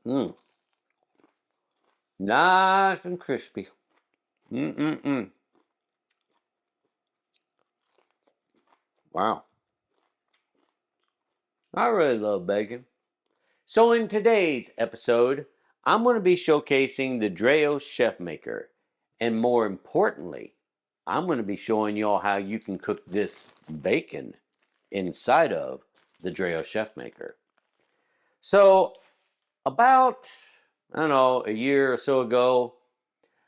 Mmm. Nice and crispy. Mm-mm-mm. Wow. I really love bacon. So in today's episode, I'm going to be showcasing the Dreo Chefmaker. And more importantly, I'm going to be showing y'all how you can cook this bacon inside of the Dreo Chefmaker. So about, I don't know, a year or so ago,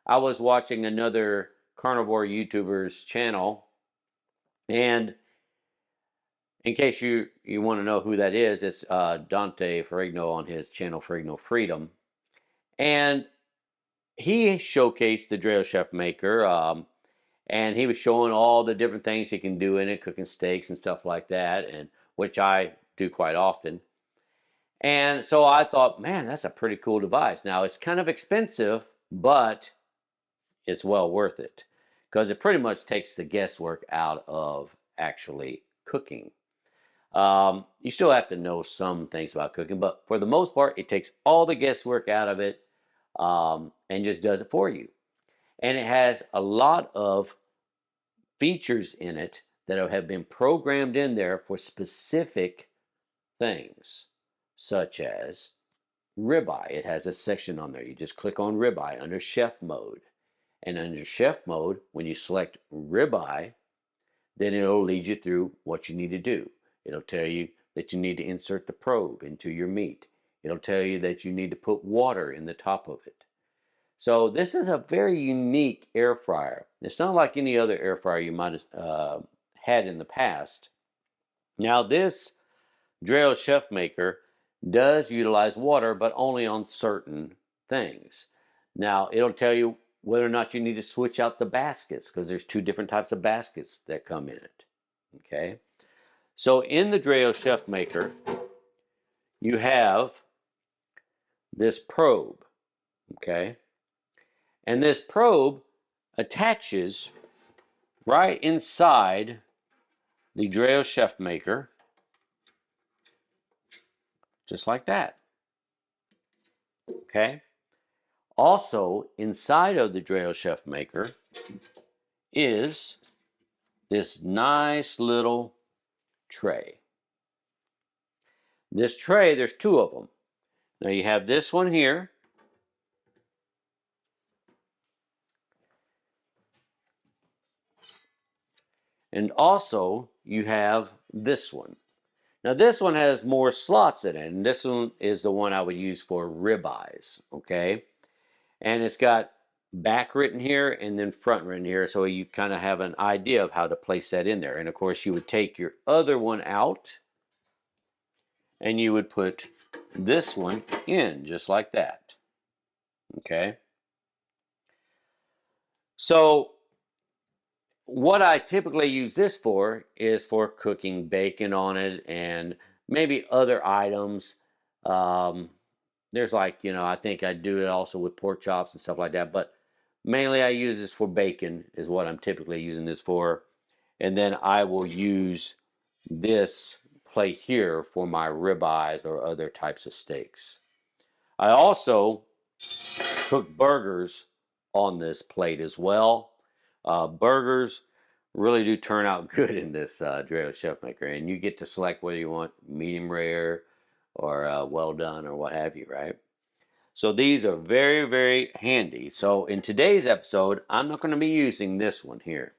I was watching another carnivore YouTuber's channel. And in case you want to know who that is, it's Dante Ferrigno on his channel, Ferrigno Freedom. And he showcased the Dreo Chefmaker, and he was showing all the different things he can do in it, cooking steaks and stuff like that, and which I do quite often. And so I thought, man, that's a pretty cool device. Now it's kind of expensive, but it's well worth it because it pretty much takes the guesswork out of actually cooking. You still have to know some things about cooking, but for the most part, it takes all the guesswork out of it, and just does it for you. And it has a lot of features in it that have been programmed in there for specific things, such as ribeye. It has a section on there. You just click on ribeye under chef mode. And under chef mode, when you select ribeye, then it'll lead you through what you need to do. It'll tell you that you need to insert the probe into your meat. It'll tell you that you need to put water in the top of it. So this is a very unique air fryer. It's not like any other air fryer you might have had in the past. Now this Dreo Chefmaker does utilize water, but only on certain things. Now it'll tell you whether or not you need to switch out the baskets because there's two different types of baskets that come in it. Okay. So in the Dreo Chefmaker, you have this probe. Okay. And this probe attaches right inside the Dreo Chefmaker, just like that. Okay. Also, inside of the Dreo Chefmaker is this nice little tray. This tray, there's two of them. Now you have this one here. And also you have this one. Now this one has more slots in it, and this one is the one I would use for ribeyes, okay? And it's got back written here and then front written here, so you kind of have an idea of how to place that in there. And of course you would take your other one out and you would put this one in just like that, okay? So what I typically use this for is for cooking bacon on it and maybe other items. Um, there's like, I think I do it also with pork chops and stuff like that. But mainly I use this for bacon is what I'm typically using this for. And then I will use this plate here for my ribeyes or other types of steaks. I also cook burgers on this plate as well. Burgers really do turn out good in this Dreo Chefmaker, and you get to select whether you want medium rare or well done or what have you, right? So these are very, very handy. So in today's episode, I'm not going to be using this one here.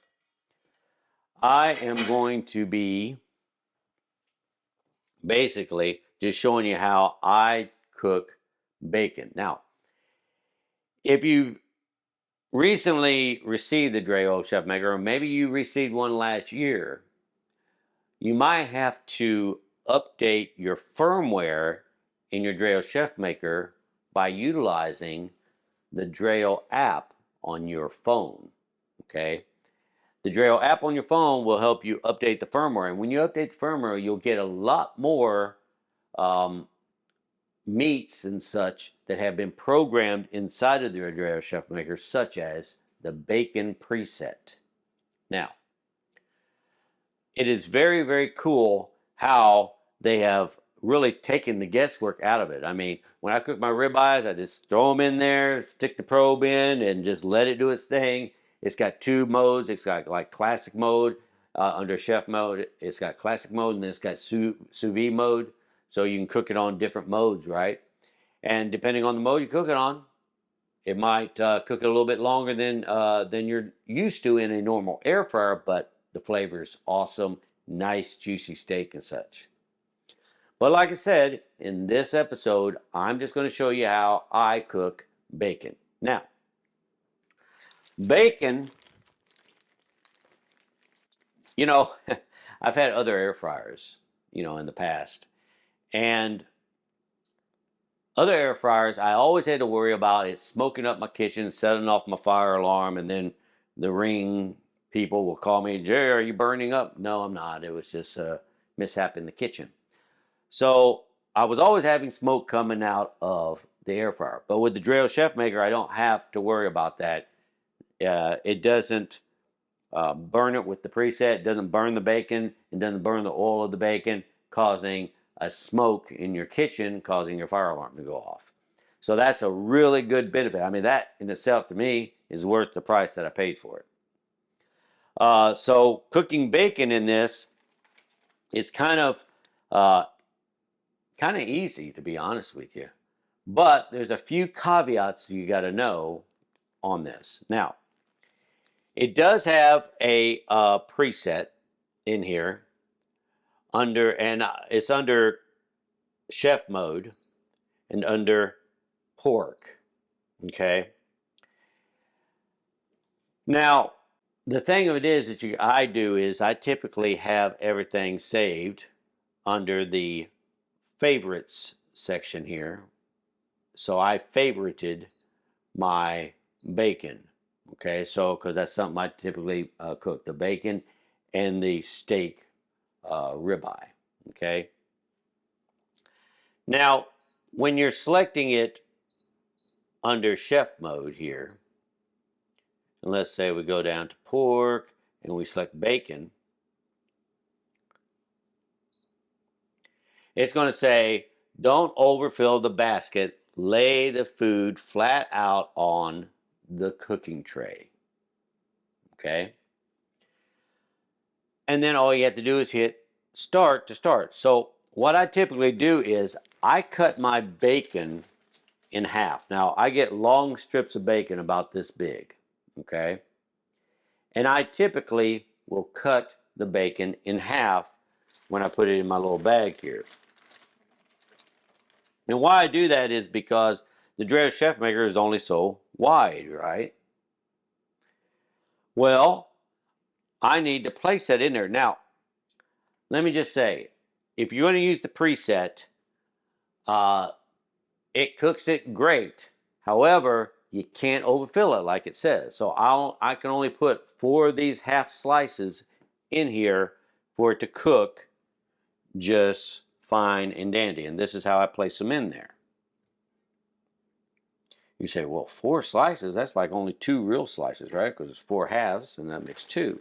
I am going to be basically just showing you how I cook bacon. Now, if you recently received the Dreo Chefmaker, or maybe you received one last year, you might have to update your firmware in your Dreo Chefmaker by utilizing the Dreo app on your phone. Okay? The Dreo app on your phone will help you update the firmware. And when you update the firmware, you'll get a lot more meats and such that have been programmed inside of the Dreo Chefmaker, such as the bacon preset. Now, it is very, very cool how they have really taken the guesswork out of it. I mean, when I cook my ribeyes, I just throw them in there, stick the probe in, and just let it do its thing. It's got two modes. It's got like classic mode under chef mode. It's got classic mode, and then it's got sous vide mode. So you can cook it on different modes, right? And depending on the mode you cook it on, it might cook it a little bit longer than you're used to in a normal air fryer, but the flavor's awesome, nice juicy steak and such. But like I said, in this episode, I'm just going to show you how I cook bacon. Now, bacon, you know, I've had other air fryers, in the past. And other air fryers, I always had to worry about it smoking up my kitchen, setting off my fire alarm, and then the ring people will call me, Jerry, are you burning up? No, I'm not. It was just a mishap in the kitchen. So I was always having smoke coming out of the air fryer. But with the Dreo Chefmaker, I don't have to worry about that. It doesn't burn it with the preset. It doesn't burn the bacon. It doesn't burn the oil of the bacon, causing a smoke in your kitchen, causing your fire alarm to go off. So that's a really good benefit. I mean, that in itself to me is worth the price that I paid for it. So cooking bacon in this is kind of easy, to be honest with you. But there's a few caveats you got to know on this. Now, it does have a preset in here and it's under chef mode and under pork. Okay. Now, the thing of it is that I do is I typically have everything saved under the favorites section here. So I favorited my bacon. Okay, so because that's something I typically cook, the bacon and the steak ribeye. Okay. Now, when you're selecting it under chef mode here, and let's say we go down to pork and we select bacon, it's going to say, don't overfill the basket, lay the food flat out on the cooking tray. Okay. And then all you have to do is hit start to start. So what I typically do is I cut my bacon in half. Now I get long strips of bacon about this big. Okay. And I typically will cut the bacon in half when I put it in my little bag here. And why I do that is because the Dreo Chefmaker is only so wide, right? Well, I need to place that in there. Now, let me just say, if you're going to use the preset, it cooks it great. However, you can't overfill it like it says. So I can only put 4 of these half slices in here for it to cook just fine and dandy. And this is how I place them in there. You say, well, 4 slices, that's like only 2 real slices, right? Because it's 4 halves, and that makes 2.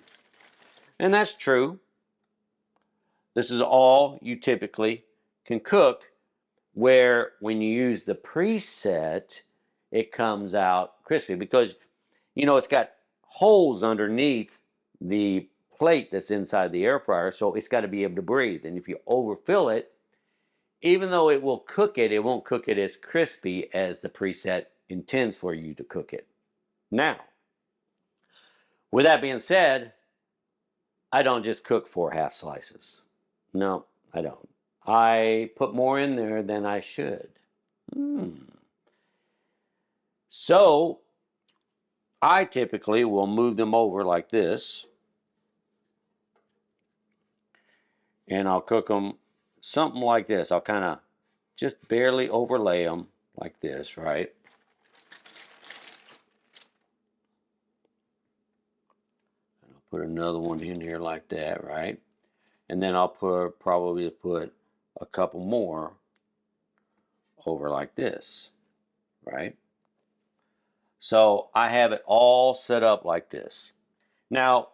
And that's true. This is all you typically can cook, where when you use the preset, it comes out crispy because, it's got holes underneath the plate that's inside the air fryer, so it's got to be able to breathe. And if you overfill it, even though it will cook it, it won't cook it as crispy as the preset intends for you to cook it. Now, with that being said, I don't just cook 4 half slices. No, I don't. I put more in there than I should. So, I typically will move them over like this. And I'll cook them something like this. I'll kind of just barely overlay them like this, right? And I'll put another one in here like that, right? And then I'll probably put a couple more over like this, right? So I have it all set up like this. Now,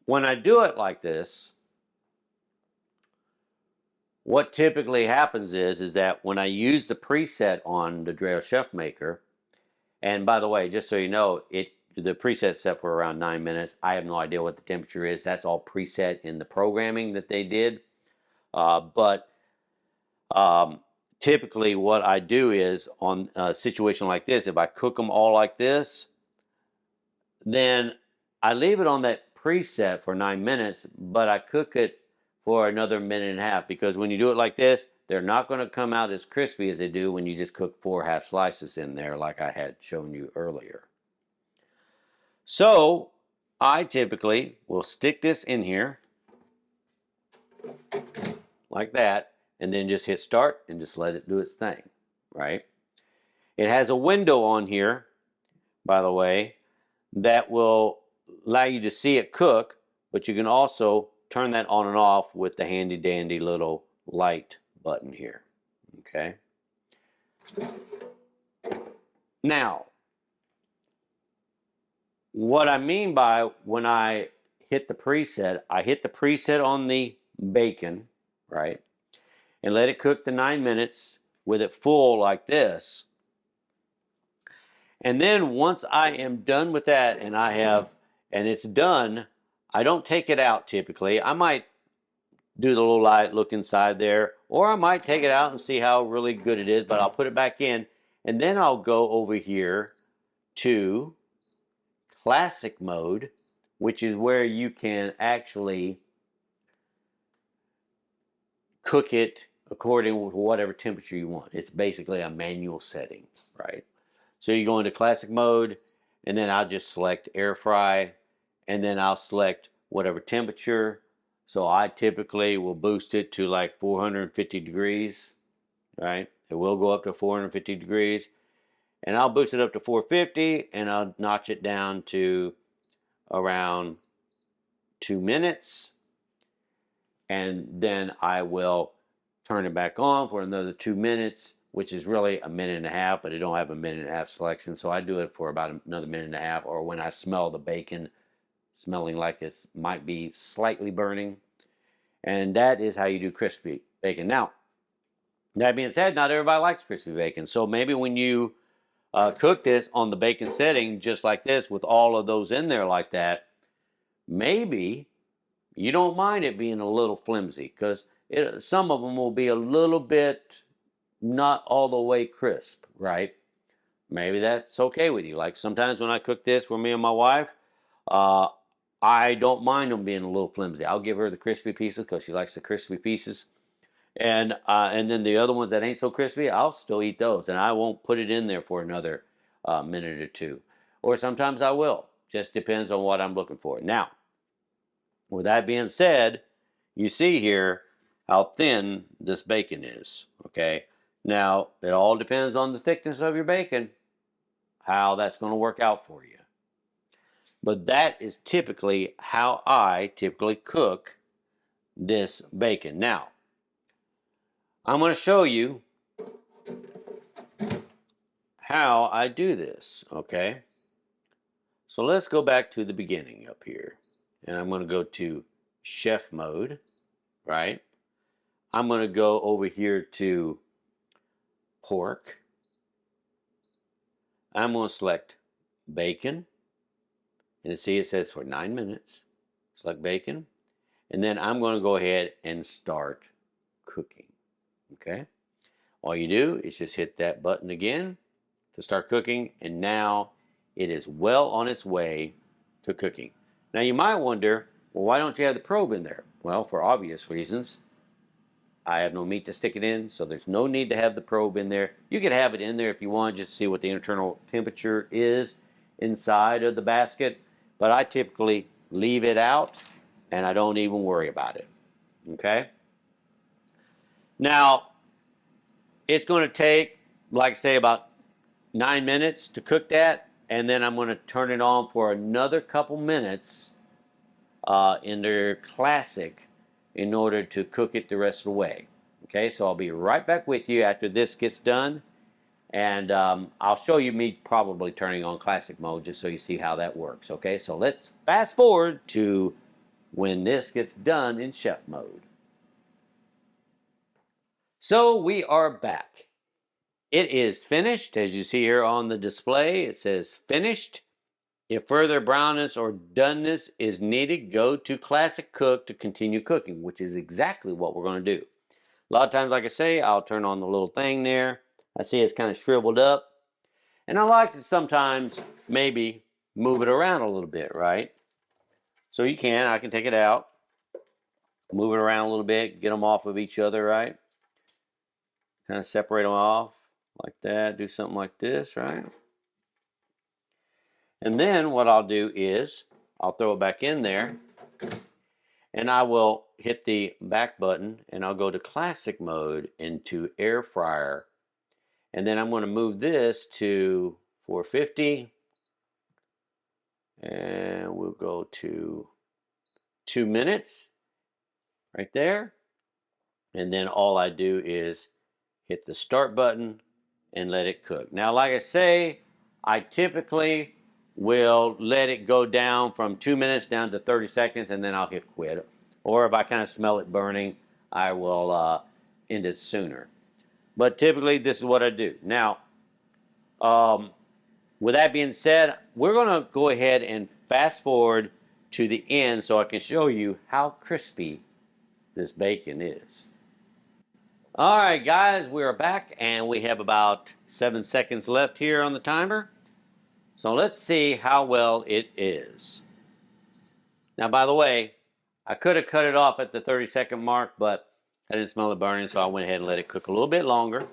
when I do it like this, what typically happens is that when I use the preset on the Dreo Chefmaker, and by the way, just so you know, the preset set for around 9 minutes. I have no idea what the temperature is. That's all preset in the programming that they did. But typically what I do is on a situation like this, if I cook them all like this, then I leave it on that preset for 9 minutes, but I cook it for another minute and a half, because when you do it like this, they're not going to come out as crispy as they do when you just cook 4 half slices in there like I had shown you earlier. So I typically will stick this in here like that, and then just hit start and just let it do its thing, right? It has a window on here, by the way, that will allow you to see it cook, but you can also turn that on and off with the handy dandy little light button here, okay? Now, what I mean by when I hit the preset, I hit the preset on the bacon, right? And let it cook the 9 minutes with it full like this. And then once I am done with that and it's done, I don't take it out typically. I might do the little light look inside there, or I might take it out and see how really good it is, but I'll put it back in, and then I'll go over here to classic mode, which is where you can actually cook it according to whatever temperature you want. It's basically a manual setting, right? So you go into classic mode, and then I'll just select air fry, and then I'll select whatever temperature. So I typically will boost it to like 450 degrees, right? It will go up to 450 degrees, and I'll boost it up to 450, and I'll notch it down to around 2 minutes, and then I will turn it back on for another 2 minutes, which is really a minute and a half, but I don't have a minute and a half selection, so I do it for about another minute and a half, or when I smell the bacon smelling like it might be slightly burning. And that is how you do crispy bacon. Now, that being said, not everybody likes crispy bacon, so maybe when you cook this on the bacon setting just like this with all of those in there like that, maybe you don't mind it being a little flimsy, because some of them will be a little bit not all the way crisp, right? Maybe that's okay with you. Like sometimes when I cook this for me and my wife, I don't mind them being a little flimsy. I'll give her the crispy pieces because she likes the crispy pieces. And then the other ones that ain't so crispy, I'll still eat those. And I won't put it in there for another minute or two. Or sometimes I will. Just depends on what I'm looking for. Now, with that being said, you see here how thin this bacon is, okay? Now, it all depends on the thickness of your bacon, how that's going to work out for you. But that is typically how I typically cook this bacon. Now, I'm going to show you how I do this, okay? So let's go back to the beginning up here. And I'm going to go to chef mode, right? I'm going to go over here to pork. I'm going to select bacon. And see, it says for 9 minutes. Select bacon. And then I'm going to go ahead and start cooking. Okay? All you do is just hit that button again to start cooking. And now it is well on its way to cooking. Now you might wonder, well, why don't you have the probe in there? Well, for obvious reasons. I have no meat to stick it in, so there's no need to have the probe in there. You can have it in there if you want, just to see what the internal temperature is inside of the basket. But I typically leave it out, and I don't even worry about it. Okay? Now, it's going to take, like say, about 9 minutes to cook that, and then I'm going to turn it on for another couple minutes in their classic in order to cook it the rest of the way. Okay, so I'll be right back with you after this gets done, and I'll show you me probably turning on classic mode just so you see how that works. Okay, so let's fast forward to when this gets done in chef mode. So we are back. It is finished. As you see here on the display, it says finished. If further brownness or doneness is needed, go to Classic Cook to continue cooking, which is exactly what we're going to do. A lot of times, like I say, I'll turn on the little thing there. I see it's kind of shriveled up. And I like to sometimes maybe move it around a little bit, right? So you can, I can take it out, move it around a little bit, get them off of each other, right? Kind of separate them off like that, do something like this, right? And then what I'll do is I'll throw it back in there and I will hit the back button and I'll go to classic mode into air fryer. And then I'm going to move this to 450 and we'll go to 2 minutes right there. And then all I do is hit the start button and let it cook. Now, like I say, I typically will let it go down from 2 minutes down to 30 seconds and then I'll hit quit. Or if I kind of smell it burning, I will end it sooner. But typically, this is what I do. Now, with that being said, we're going to go ahead and fast forward to the end so I can show you how crispy this bacon is. All right, guys, we are back and we have about 7 seconds left here on the timer. So let's see how well it is. Now, by the way, I could have cut it off at the 30-second mark, but I didn't smell it burning, so I went ahead and let it cook a little bit longer.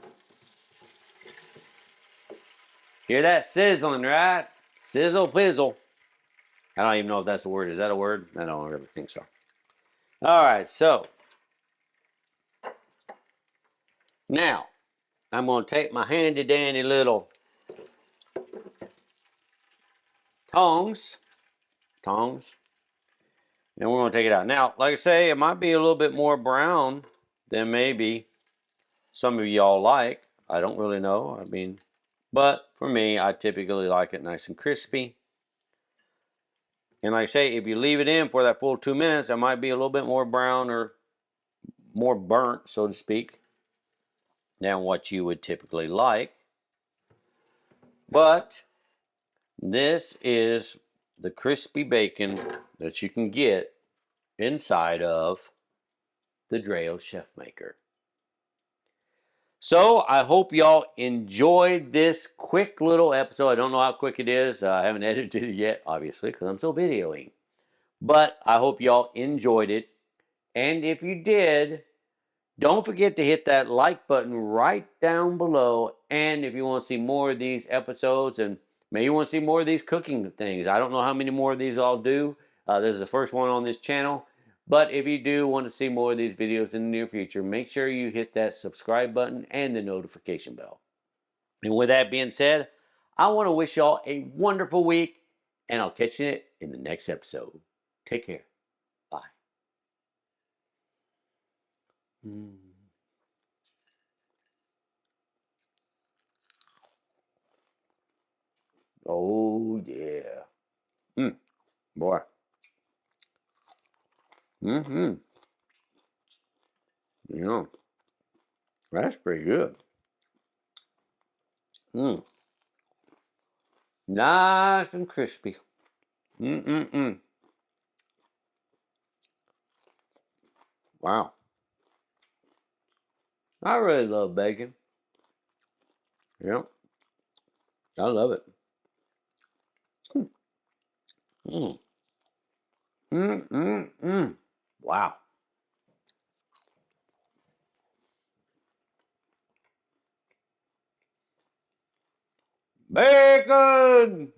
Hear that sizzling, right? Sizzle pizzle. I don't even know if that's a word. Is that a word? I don't really think so. All right, so now I'm going to take my handy dandy little tongs, and we're going to take it out. Now, like I say, it might be a little bit more brown than maybe some of y'all like. I don't really know. I mean, but for me, I typically like it nice and crispy. And like I say, if you leave it in for that full 2 minutes, it might be a little bit more brown or more burnt, so to speak, than what you would typically like. But this is the crispy bacon that you can get inside of the Dreo Chefmaker. So I hope y'all enjoyed this quick little episode. I don't know how quick it is. I haven't edited it yet, obviously, because I'm still videoing. But I hope y'all enjoyed it. And if you did, don't forget to hit that like button right down below. And if you want to see more of these episodes and maybe you want to see more of these cooking things, I don't know how many more of these I'll do. This is the first one on this channel. But if you do want to see more of these videos in the near future, make sure you hit that subscribe button and the notification bell. And with that being said, I want to wish y'all a wonderful week, and I'll catch you in the next episode. Take care. Bye. Oh, yeah. Boy. Yeah. That's pretty good. Nice and crispy. Wow. I really love bacon. Yeah. I love it. Wow. Bacon!